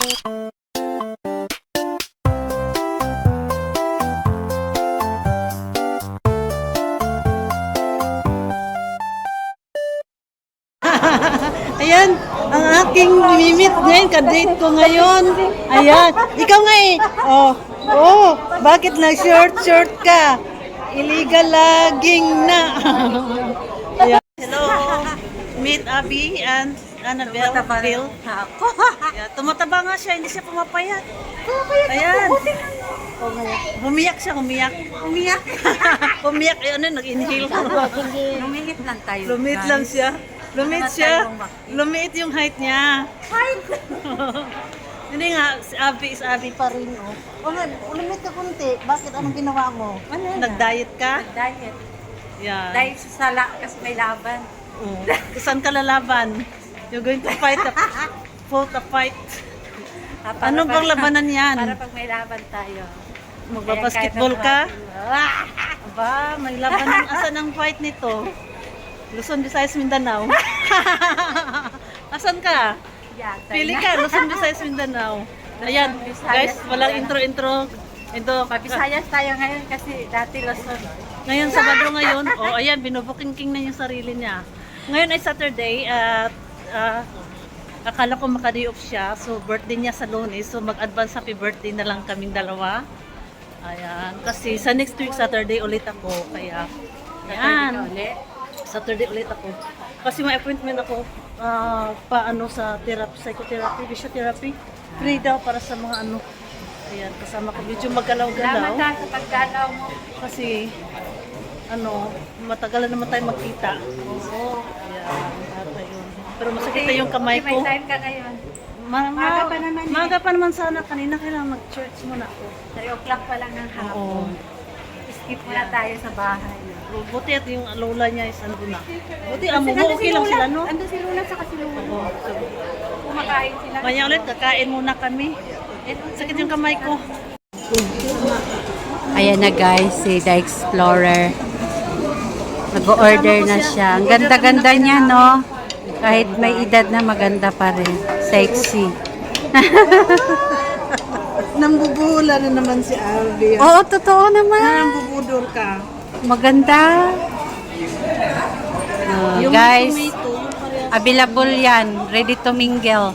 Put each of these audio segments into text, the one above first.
Ayan, ang aking mimit ngayon, ka-date ko ngayon. Ayan, ikaw nga eh. Oh, bakit nag-short ka? Illegal laging na. Ayan. Hello, meet Abby and Annabelle. Bill. Ayan, tumataba nga siya, hindi siya pumapayat. Ayan. Humiyak siya, humiyak. Humiyak? Humiyak, ano, nag-inhale. Lumihit lang tayo. Lumit lang siya. Lumit siya. Lumit yung height niya. Height? Hindi nga, si Abby is Abby pa rin. O nga, lumit ka kunti. Bakit? Anong ginawa mo? Nag-diet ka? Diet. Yeah. Dahil sa sala kasi may laban. Saan ka lalaban? You're going to fight a fight. Ano bang labanan yan? Para pag may laban tayo. Magbabasketball ka? Aba, may labanan. Asan ang fight nito? Luzon, Visayas, Mindanao. Asan ka? Pili ka, Luzon, Visayas, Mindanao. Ayan, guys, walang intro-intro. Mabisayas tayo ngayon kasi dati Luzon. Ngayon, Sabado ngayon. Ayan, binubuking-king na yung sarili niya. Ngayon ay Saturday at akala ko maka-day off siya. So, birthday niya sa Lunes. So, mag-advance happy birthday na lang kaming dalawa. Ayan, kasi sa next week, Saturday ulit ako. Kaya, ayan. Saturday ulit ako. Kasi may appointment ako paano sa therapy, psychotherapy, physiotherapy. Free daw para sa mga ano. Ayan, kasama ko. Medyo magalaw-galaw. Salamat sa paggalaw mo. Kasi, ano, matagal na naman tayo magkita. Oo. Ayan, yun. Pero masakit na yung kamay ko. May time ka ngayon. Maaga pa naman. Maaga pa naman sana. Kanina kailangan mag-church muna ako. 3 o'clock pa lang ng hapon. Skip muna tayo sa bahay. Buti at yung lola niya is ano na. Buti amo mo, okay lang sila, no? Ando si Luna sa si Luna. Kumakain sila. Kanya ulit, kakain muna kami. Sakit yung kamay ko. Ayan na guys, si The Explorer. Nag-order na siya. Ang ganda-ganda niya, no? Kahit may edad na maganda pa rin. Sexy. Nambubuhula na naman si Alvia. Oo, totoo naman. Nambubudol ka. Maganda. Yung Guys, tomato, yung parehas. available yan. Ready to mingle.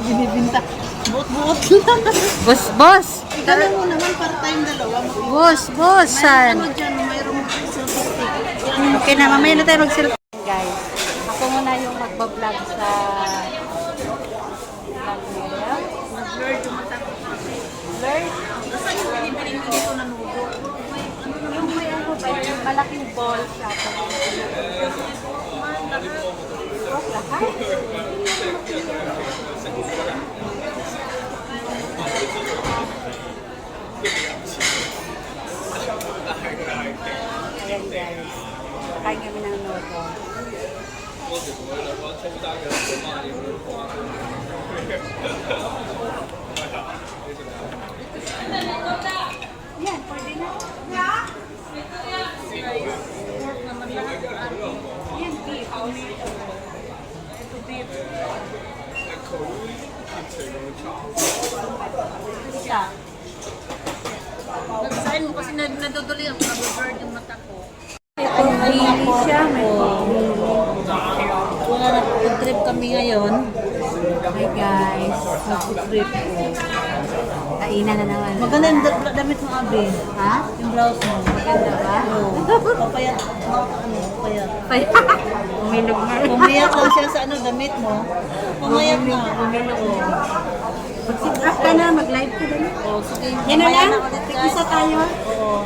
Binibinta. Buot-buot lang. Boss, boss. Kala mo naman part-time dalawa. Boss, boss. San? Ano dyan, mayroong selfie stick. Okay na, mamaya na tayo mag-selfie. Guys, ako muna yung magbablog sa Nag-blurred yung mata ko. Blurred? Saan yung binibili mo dito na nudo? Yung may ano ba, yung malaking ball siya. Lahat? Ayan guys. Kain kami ng noto. Yan, pwede na. Yan, beef. Ito beef. Isa. Nagsain mo kasi naduduloy ang nag-blurred yung mata ko. Pili siya. Wala na, trip kami ngayon. Hi guys. Trip. Kainan na naman. Maganda yung damit mo, Abi. Ha? Yung blouse mo. Maganda ba? Oo. Papayat. Papayat. Umilog na. Pumiyak lang siya sa ano, damit mo. Pumayat na. Bumilog. Mag-sit up ka na, mag-live ka na. Oo, sige. Yan na Mamaya lang. ulit, guys. Tig-isa tayo. Oo.